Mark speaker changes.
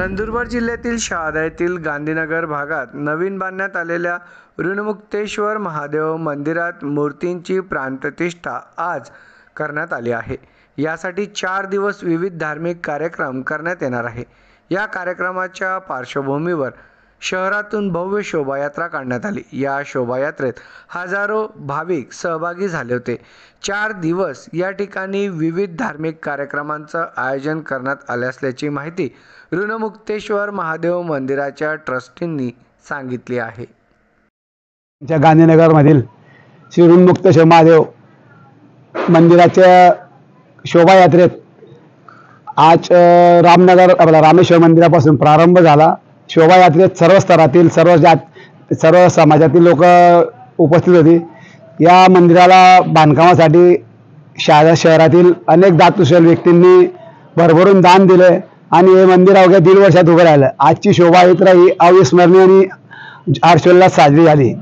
Speaker 1: नंदुरबार जिल्ह्यातील शहादा येथील गांधीनगर भागात नवीन बांधण्यात आलेल्या ऋणमुक्तेश्वर महादेव मंदिरात मूर्तींची प्राणप्रतिष्ठा आज करण्यात आली आहे। यासाठी 4 दिवस विविध धार्मिक कार्यक्रम करण्यात येणार आहे। या कार्यक्रमाच्या पार्श्वभूमीवर शहरातून भव्य शोभायात्रा काढण्यात आली। या शोभायात्रेत हजारो भाविक सहभागी झाले होते। 4 दिवस या ठिकाणी विविध धार्मिक कार्यक्रमांचं आयोजन करण्यात आले असल्याची माहिती ऋणमुक्तेश्वर महादेव मंदिराच्या ट्रस्टींनी सांगितली आहे।
Speaker 2: गांधीनगरमधील श्री ऋणमुक्तेश्वर महादेव मंदिराच्या शोभायात्रेत आज रामेश्वर मंदिरापासून प्रारंभ झाला। शोभायात्रेत सर्व स्तरातील सर्व समाजातील लोक उपस्थित होते। या मंदिराला बांधकामासाठी शहादा शहरातील अनेक दातुशल व्यक्तींनी भरभरून दान दिले आणि हे मंदिर अवघ्या 1.5 वर्षात उभं राहिलं। आजची शोभायात्रा ही अविस्मरणीय आणि हर्षोल्लास साजरी झाली।